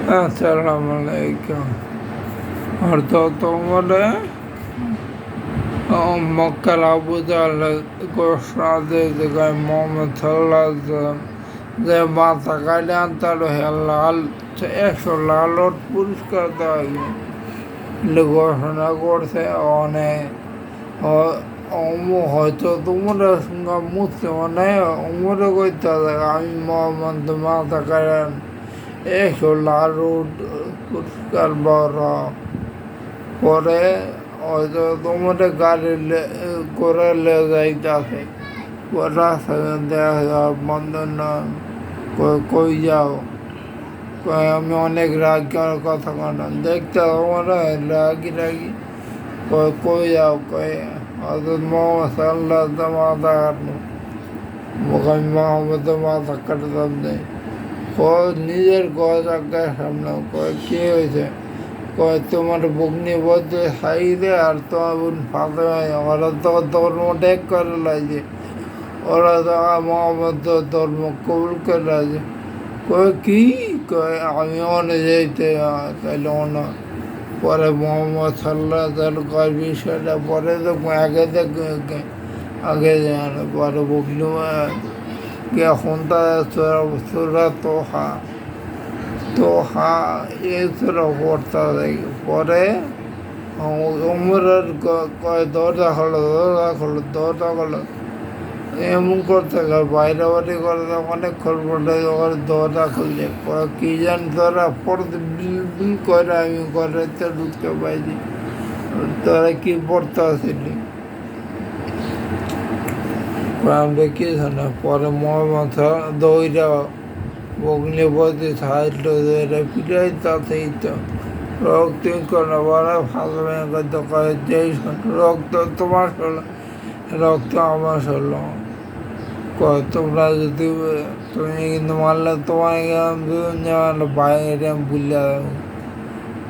अस्सलाम वालेकुम। और तो तुम्हारे मक्का अबू जाहल घोषणा দিয়েছে মোহাম্মদ সাল্লাল্লাহু যে মাথা কাটে আনতার লাল 100 লাল পুরস্কার দেওয়া হবে ঘোষণা করছে অনেক হয়তো তোমরা সঙ্গে মুসলিম নেই উমরে কইতে আমি মোহাম্মদ মাথা কাটে 100 লাল পুরস্কার বড় পরে হয়তো তোমাদের গাড়ি করে যাইতেছে রাস্তায় দেখা যাওয়া বন্ধ না কই যাও আমি অনেক রাগ কথা কাটান দেখতে তোমরা রাগি কই যাও হজরত মোহাম্মদ সাল্লাল্লাহু মাথা কাটলো আমি মোহাম্মদ মাথা কাটতাম নেই নিজের গজার সামনে কি হয়েছে তোমার বগ্নি বলতে সাইডে আর তোমার বোন ফাঁকে ওরা তো ধর্ম ত্যাগ করে লাগছে ওরা তো মোহাম্মদ ধর্ম কবুল করে লাগছে কি আমি অনে যেতে তাইলে অন্য পরে মোহাম্মদ কয় বিষয়টা পরে তো আগে পরে বগলি এখন তোরা তো এছাড়াও পড়তে পরে উমরের দরজা খোলো এমন করতে বাইরে বাড়ি করে অনেকক্ষণ পরে দরজা খুলছে কি জান তোরা পড়তে বিল করে আমি ঘরে তো ঢুকতে পাইনি তোরা কি পড়তে আসিনি আমরা কি জানা পরে মোহাম্মদ দৌড়া বগ্নিপতি সাহায্য পিটাই তাতেই তো রক্ত করে বড় ভালো করে যেই রক্ত তোমার হলো রক্ত আমার হলো তোমরা যদি তুমি কিন্তু মারলে তোমার বাইরে ভুলে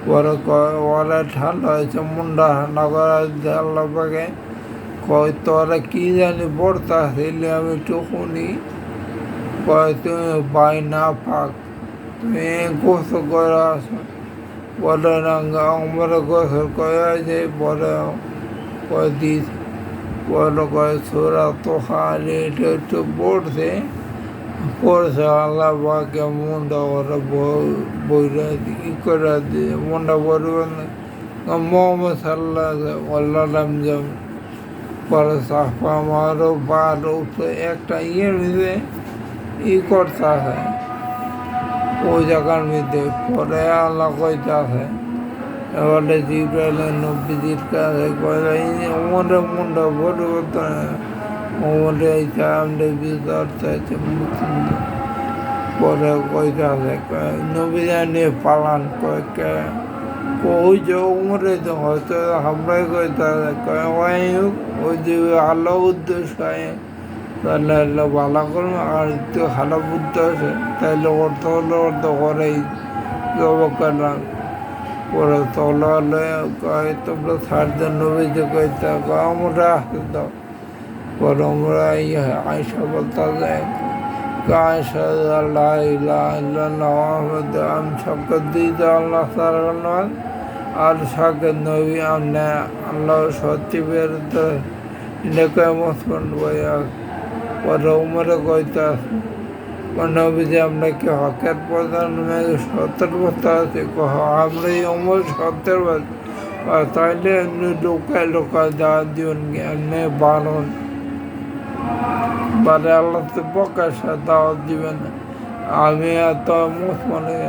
পরে ওরা ঠান্ডা হয়েছে মুন্ডা ঠান্ডা করা আল্লাহ পাকে তোরা কি জানি পড়তা সেলে আমি একটু শুনি তুমি বাই না পাক তুমি গোসল করে আসো বলে আমরা গোসল করে আছে বলে দিস বলে সোরা তো খালি একটু পড়ছে আল্লাহ বাকে মনটা ওরা বইরা ই করে দিয়ে মনটা বলবে মোহাম্মদ সাল্লাহ আল্লাহ পরে সাফা মারো বার উঠে একটা মধ্যে করতে আছে ওই জায়গার মধ্যে পরে আল্লাহ কইতে আছে এবারে জিব্রাইল নবীজির কাছে ওমরে মুন্ডা বড় ওমরে আমাদের ভিতর চাইছে পরে কইতে আছে নবীজা নিয়ে পালান ওই যে উমরে তো হয়তো আমরাই কইতে আছে ওই যে আল্লাহ উদ্দেশ্য তাহলে ভালো করবো আর একটু ভালো বুদ্ধি আছে তাহলে অর্থ হলে অর্থ করেই জব করলাম পরে তলে তোমরা সারদের নবীতে কইতে আমরা আসতে দাও পরে আমরা আয়সা বলতে যায় আয়সা আল্লাহ আমি শপথ দিতে আল্লাহ সার আর সাকের নবী আমরা আল্লাহ সত্যি বেরোতে এটাকে মুসলমান বইয়া পরে উমরে কইতে আছে নবীজি আমরা কি হকের প্রধান সত্যের বস্তা আছে আমরা এই উমর সত্যের তাইলে এমনি লোকায় দেওয়া দিবেন এমনি বারণ বারে আল্লাহ তো প্রকাশে দাওয়াত দিবেন আমি এত মুসলমানে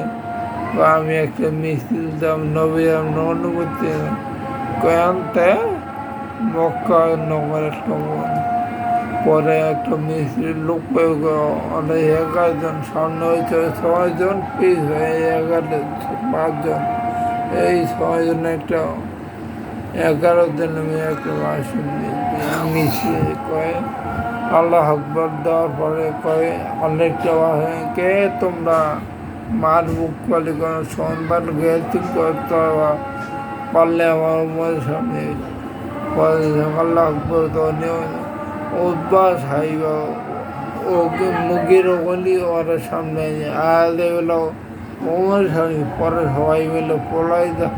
আমি একটা মিছিল দাম নবী আমরা অনুমতি কয়ান্তে মক্কা নগরের সময় পরে একটা মিস্ত্রির লোক অনেক 11 সামনে হয়েছে 6 জন পিস হয়ে 5 জন এই 6 জন একটা 11 জন আমি একটা মিস্ত্রি কয়ে আল্লাহ আকবর দেওয়ার পরে কয়ে অনেকটা কে তোমরা মার বুক করলে কোনো সন্ধান গেছি করতে পারলে আমার সামনে পরে আল্লাহ আকবর তো অভ্যাস হাইবা ওকে মুগের ওলি ওর সামনে আলে হলো ওমর স্বামী পরে সবাই মিলে পলাই দাও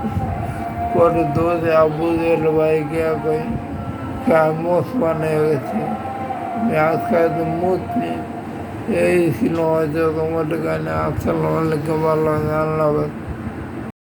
পরে দোষে আবু জেল ভাই গিয়া কই মুসলমান হয়ে গেছে আমি আজকাল তো মুসলিম এই ছিল হয়তো তোমাদের কাছে আসসালামু আলাইকুম আল্লাহ আল্লাহ